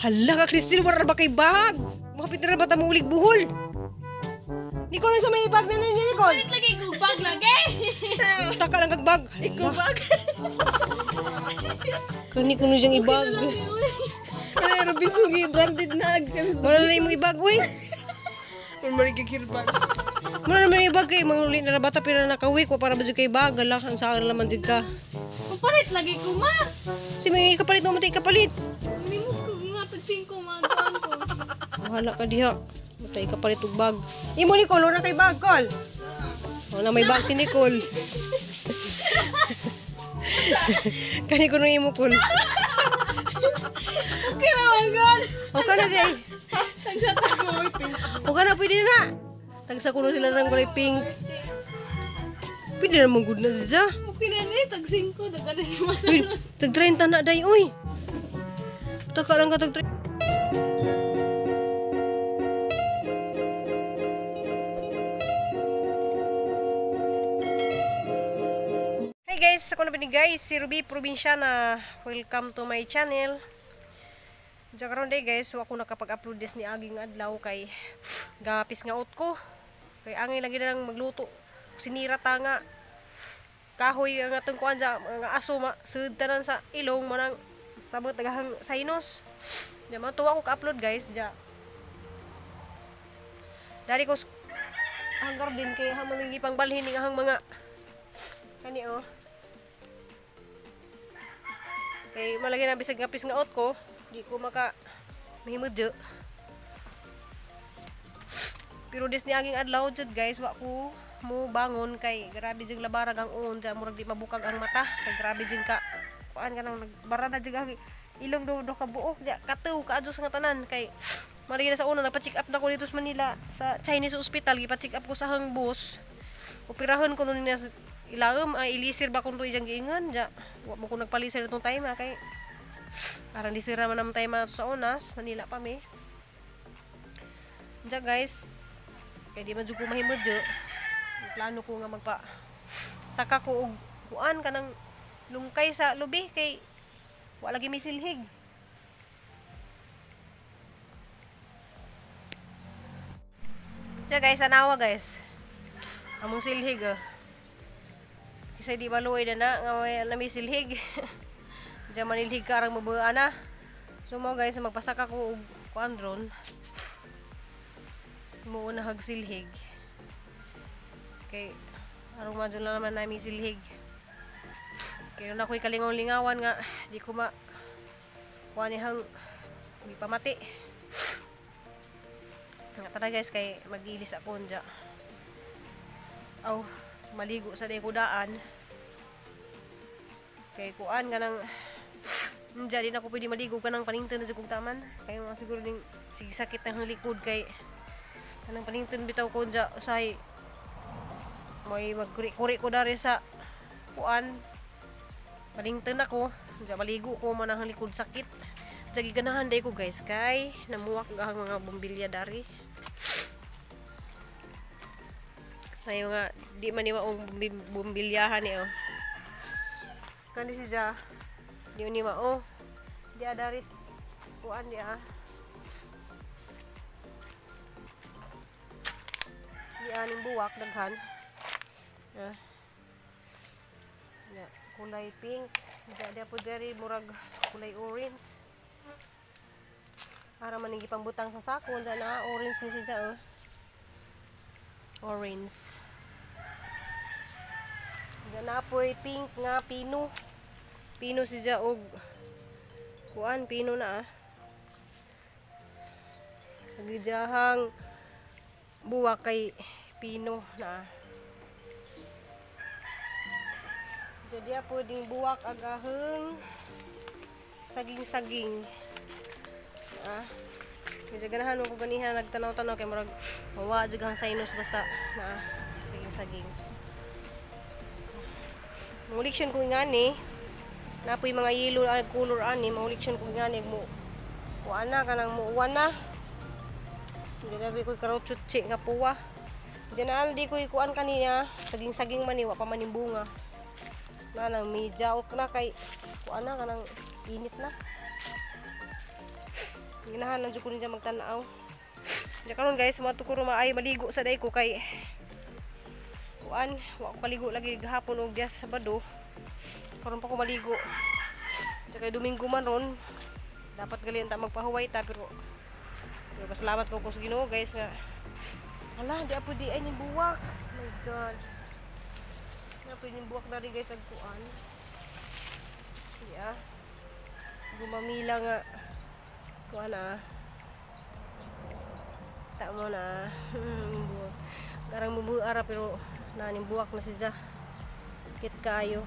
Hala ka, Christine, wala ba kay bag? Mapit na ba ta ulig buhol? Nicole, sa may bag na niya, Nicole. Ulit lagi kong bag lagi. Taka lang kag bag. Ikaw bag. Kani kuno diyang ibag. Ay, Robinson branded na. Wala na yung ibag, uy. Marigigirban. Wala naman yung ibag kay mga ulit na bata pero nakawik ko para ba dyan kay bag. Hala, ang saan naman dyan ka. Kapalit lagi ko ma. Si may kapalit mo matay kapalit. Limos ko nga tagsin ko magawan ko. Hala ka diha. Matay kapalit og bag. Imo Nicole, wala kay bag, Col. Wala may bag si Nicole. Kani kuno imo, Col. Okay na magod. Okay na day. Tagsata ko pink. Okay na, pwede na. Tagsa kuno sila ng kulay pink. Pwede na mong good na siya. Okay na ni tagsin ko dagan ni mas. Uy, tag-30 na day, uy. Taka lang ka tag-30. Hey guys, ako na ba ni guys, si Ruby Provinciana. Welcome to my channel. Diyan karon day guys, wa ko nakapag-upload des ni aging adlaw kay gapis nga out ko. Kay angay lagi na lang magluto. Sinira ta nga kahoy ang atong kuan sa mga aso sud tanan sa ilong mo nang sabot tagahang sinus. Diyan matuwa ko ka-upload guys, diyan. Dari ko hanggar din kay hamang gipang balhin ning ahang mga kani oh. Kay malagi na bisag ngapis nga out ko. Di ko maka mahimudyo. Pero des ni aging adlaw jud guys, wa ko mo bangon kay grabe jud labarag ang uon, ja murag di mabukag ang mata. Kay grabe jud ka kuan kanang nagbara na jud ang ilong do ka buok, ja katuw kaadto sa tanan kay mali na sa una nagpa-check up na ko dito sa Manila sa Chinese hospital, gipa-check up ko sa hang bus. Operahan ko nun sa ilawom ay ilisir ba kun to ijang giingon, ja wa mo ko nagpalisir itong time kay parang disira man naman tayo sa unas, Manila pa mi. Diyan guys, kaya di man dyan ko mahimod dyan. Plano ko nga magpa saka ko og kuan ka ng lungkay sa lubi kay wala lagi may silhig. Diyan guys, anawa guys. Among silhig oh. Kasi di maluoy na nga may silhig. Diyan manilhig ka arang mabuhaan na. So mo guys, magpasaka ko og kuan ron. Mo na hagsilhig. Okay, arong madyo lang naman namin silhig. Kaya na ko'y kalingaw-lingawan nga di ko ma kuanihang di pamati. Nga tara guys, kay mag-ilis ako dyan. Aw, maligo sa dekudaan. Kay kuan ka ng diyan din ako pwede maligo ka ng panington na jugong taman. Kaya mga siguro ding sige sakit ng likod kay kanang panington bitaw ko dyan say may magkuri-kuri ko dari sa kuan panington ako dyan maligo ko man ang likod sakit. Dyan ganahan day ko guys kay namuwak ang mga bumbilya dari. Ay nga di man ni maong bumbilyahan eh oh. Kandi si ja di ni mao di ada ris kuan dia di aning buwak daghan ya kulay pink dia po dari murag kulay orange para man ning ipambutang sa sako na orange ni siya oh. Orange diyan na po'y pink nga pino siya og kuan pino na nagijahang buwak kay pino na jadi pwedeng buwak agaheng saging-saging medyo ganahan mo ko ganihan nagtanaw-tanaw kay murag mawa jud sinus basta na saging-saging. Mauliksyon ko ngani napoy mga yellow color ani mauliksyon ko ngani mo kuana kanang muuwan na. Hindi na ko karochutsi nga puwa. Diyan na di ko ikuan kanina saging-saging man wa pa man bunga. Na nang medya ok na kay kuana kanang init na. Ginahan lang jud ko niya magtanaw. Diya karon guys, matukuro maay maligo sa day ko kay kuan, wa ko kaligo lagi gahapon og diya sa Sabado. Karon pa ko maligo. Diya kay Domingo man ron. Dapat gali ta magpahuway ta pero pasalamat ko sa Ginoo guys nga. Hala, di apo di ay ning buwak. Oh my god. Di apo ning buwak na rin guys ang kuan. Yeah. Gumamila nga kuha na mo na karang bubuara pero naning buwak na siya kit kayo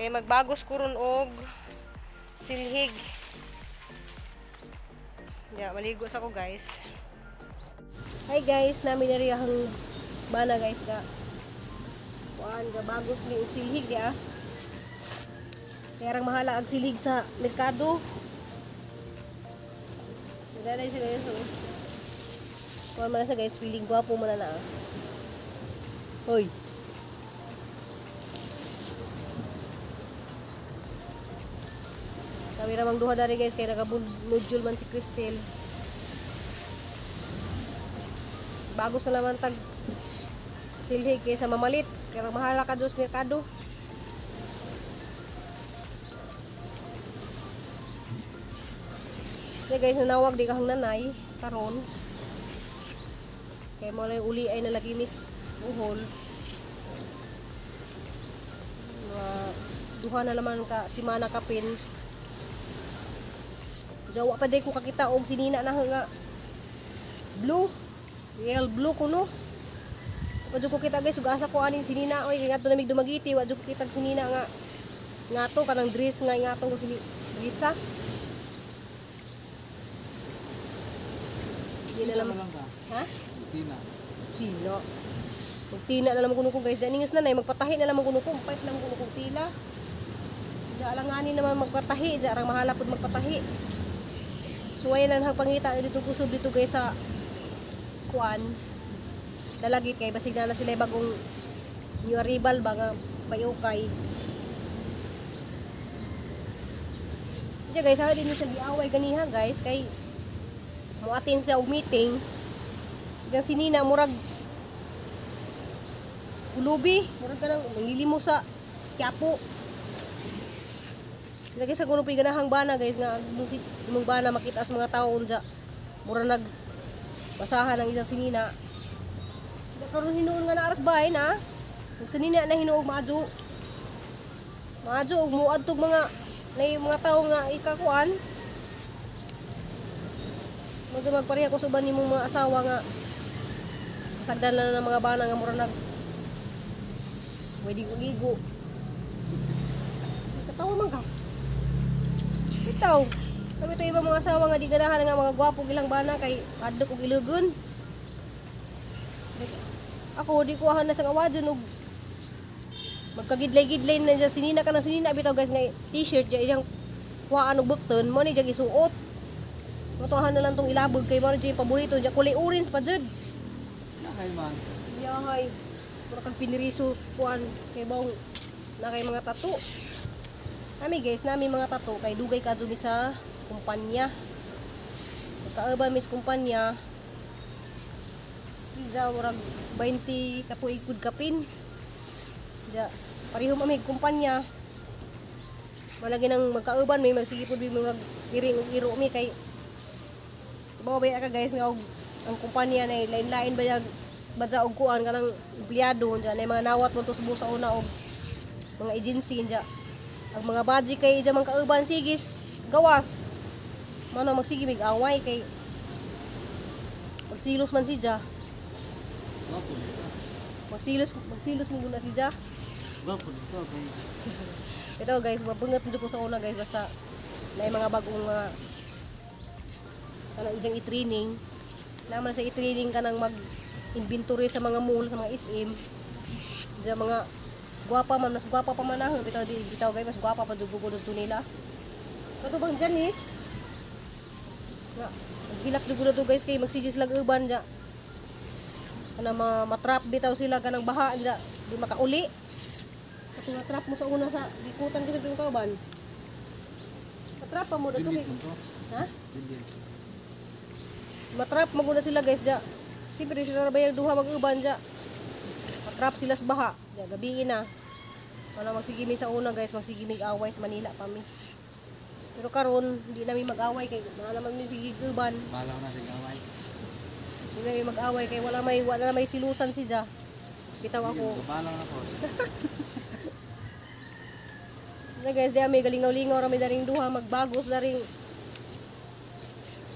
kay magbagos ko ron og silhig ya maligo sa ko guys. Hi guys, namin na rin ang bana guys ka kuan ga bagos ni og silhig dia. Kaya rang mahala ang silhig sa merkado. Naglalay siya guys. Kuha man na siya guys. Feeling gwapo mo na na. Hoy. Kami ramang duha dari guys. Kaya nakabudjul man si Cristel. Bagos na naman tag silhig kaysa mamalit. Kaya rang mahala ka doon sa merkado. Kaya guys, nanawag di kahang nanay karon. Kaya mo lang uli ay nalagimis uhol. Duha na naman ka simana kapin. Jawa pa day ko kakita og sinina na nga blue. Real blue kuno. Wadyo ko kita guys, ug asa ko aning sinina oy kay ngadto namig dumagiti, wadyo ko kita sinina nga ngato kanang dress nga ngato ko sini Lisa. Tina lang ka. Ha? Tina. Tina. Magtina na naman kuno ko guys. Daningas na nay magpatahi na naman kuno ko. Pait lang kuno ko tila. Diya alanganin naman magpatahi. Diya arang mahala pud magpatahi. So ayan ang pangita dito kusog dito guys sa kuan. Dalagit kay basig na sila bagong new arrival ba nga bayokay. Diya guys, ha din sa giaway ganiha guys kay mo atin siya og meeting yang sinina murag ulubi murag kanang nangilimo sa Quiapo lagi sa kuno piganahang bana guys nga imong bana makita sa mga tawo unsa murag nag basahan ang isang sinina karon hinuon nga naaras bahay na ang sinina na hinuog maadyo og muadtog mga tawo nga ikakuan. Magpareha ko suban nimong mga asawa nga sagdan na ng mga bana nga mura nag wedding uligo. Katawa man ka. Bitaw. Kami to ibang mga asawa nga di ganahan nga mga gwapo ilang bana kay adlok og ilugon. Ako di ko ahan na sa awadon og magkagidlay-gidlay na dyan sinina ka ng sinina bitaw guys nga t-shirt dyan iyang kuhaan og bukton mo ni dyan isuot. Matuhan na lang tong ilabog kay mao jay paborito dyan kulay orange pa jud. Nakay man. Yahay. Mura kag piniriso kuan kay bawng na kay mga tattoo. Nami guys, nami mga tattoo kay dugay kadto mi sa kumpanya. Kaaba mis kumpanya. Siya murag 20 katuig kud kapin. Ja, pareho mamig kumpanya. Malagi nang magkauban may magsigipod mi murag diri og iro mi kay baway ka guys nga og ang kumpanya na lain-lain bayag badja og kuan kanang empleyado diyan na mga nawat mo to subo sa una og mga agency diyan ang mga budget kay diyan man kauban sigis gawas mano magsige mig away kay magsilos man si Ja magsilos mo guna si Ja ito guys mabangat mo ko sa una guys basta na mga bagong kanang ijang i-training naman sa i-training ka nang mag-inventory sa mga mall, sa mga SM diyan mga gwapa man, mas gwapa pa man ahon bitaw guys, mas gwapa pa dugo dito nila katubang Janice nga, hilak dugo na to guys kay magsigis lag uban diyan kana matrap bitaw sila kanang baha diyan di makauli kasi matrap mo sa una sa likutan kasi yung kauban Matrap pa mo na to. Ha? Matrap maguna sila guys ja. Siyempre sila bayang duha mag-uban ja. Matrap sila sa baha. Ja, gabi na. Wala magsigimi sa una guys, magsigimig away sa Manila pa mi. Pero karon hindi namin mag-away kay wala naman mi sigiguban. Balaw na sa gaway. Hindi namin mag-away kay wala na may silusan si ja. Bitaw ako. Balaw na po. Na guys, di may galingaw-lingaw rami daring duha magbagos daring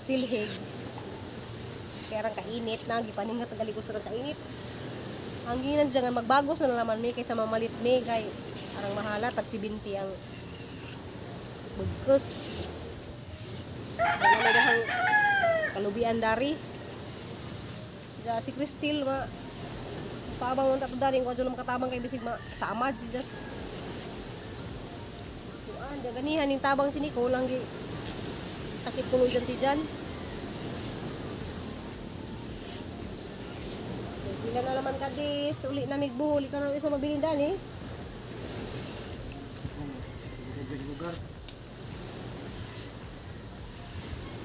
silhig. Kaya rang kainit na gipaningat ang galikos rang kainit. Ang ginan siya nga magbagos na naman mi kaysa mamalit mi kay arang mahala tag 70 ang bugkos. Wala na dahang kalubian dari. Ja si Cristil ma paabang unta to daring ko jud makatabang kay bisig sama just ganihan yung tabang si Nico lang gi sakit pulo dyan ti dyan. Pila na naman ka dis uli na migbuhol ikaw na isa mabilindan eh.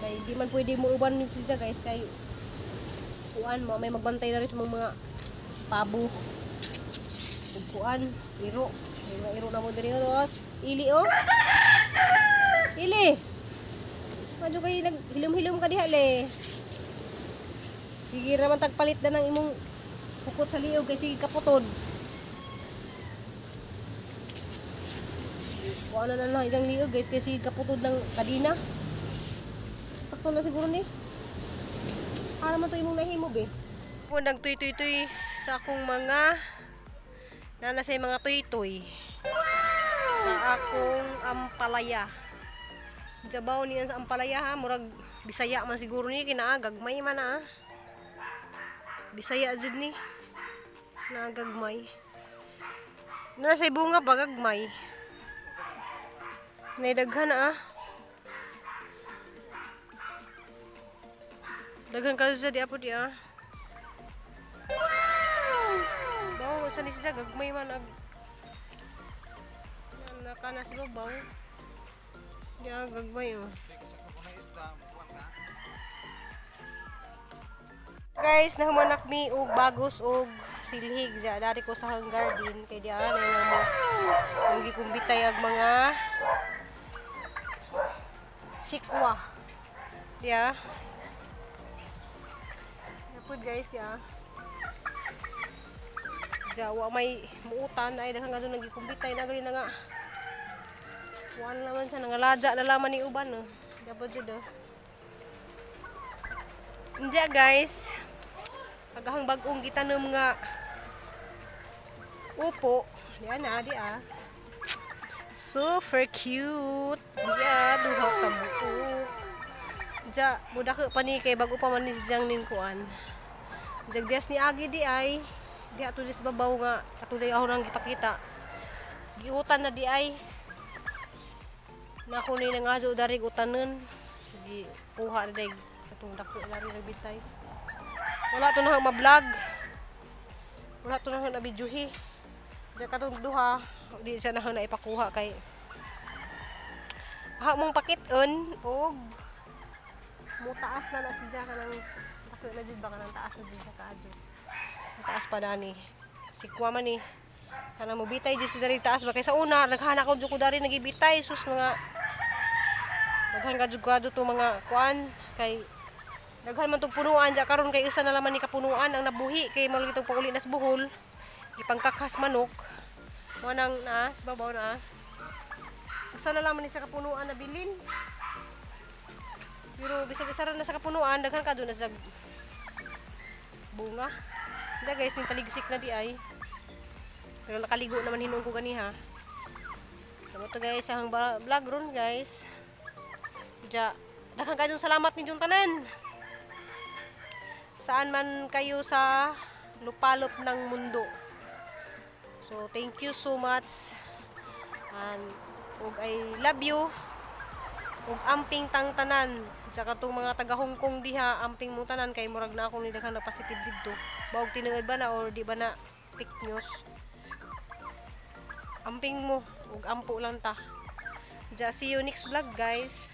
Kay di man pwede mo uban min siya guys kay kuan mo may magbantay na rin sa mga pabo ug kuan iro may mga iro na mo diri os ili oh. Ili. Ano kay naghilom-hilom ka diha le. Sige raman tagpalit na ng imong hukot sa liog kay sige kaputod. Wala na lang isang liog guys kay sige kaputod ng kadina. Sakto na siguro ni. Para man to imong nahimo be. Po nagtuy-tuy-tuy sa akong mga nanasay mga tuy-tuy. Sa akong ampalaya. Jabaw niyan sa ampalaya ha, murag Bisaya man siguro ni kinaagagmay man ah. Bisaya jud ni. Nagagmay. Nasa bunga bagagmay. Naidaghan ah. Daghan ka sa di apo di ah. Bawo sa ni siya gagmay man ag nakanas mo bawo. Di ah gagmay oh. Guys, nahumanak mi og bagos og silhig ja dari ko sa hang garden kay di ana mo ang gikumbitay ag mga sikwa. Diya. Napud guys ya. Jawa may muutan ay daghang nga nagikumbitay na gali na nga. Kuan naman siya nangalaja na laman ni uban no. Dapat jud do. Inja guys. Agahang bag-ong gitanom nga upo. Diyan na di ah. Super cute. Diya duha ka buo. Ja budak pa ni kay bago pa man ni siyang ninkuan. Jagdes ni agi di ay di ato dis babaw nga katulay ako nang gipakita. Giutan na di ay. Nako ni nangazo dari utanen. Di kuha na day katong dako lari nagbitay. Wala to na ma-vlog. Wala to na na-videohi. Diyan katong duha, di siya na ipakuha kay mong pakiton og mutaas na na siya kanang dako na jud baka nang taas na jud sa kaadyo. Taas pa dani. Sikwa man ni. Kanang mobitay jud si dari taas ba kay sa una naghana ko jud ko dari nagibitay sus mga daghan ka jud to mga kuan kay daghan man tong punuan ja karon kay isa na laman ni kapunuan ang nabuhi kay mao itong pauli nas buhol ipangkakas manok mo nang nas babaw na isa na laman ni sa kapunuan na bilin pero bisag isa ra na sa kapunuan daghan ka do na sa bunga da guys ning taligsik na di ay pero nakaligo naman hinung ko ganiha so to guys ang vlog ron guys ja daghan kayo salamat ninyong tanan. Saan man kayo sa lupalop ng mundo. So, thank you so much. And, ug I love you. Ug amping tang tanan. Tsaka itong mga taga Hong Kong diha, amping mo tanan kay murag na akong nidaghang na positive dito. Baog tinungod ba na or di ba na fake news. Amping mo. Ug ampo lang ta. See you next vlog guys.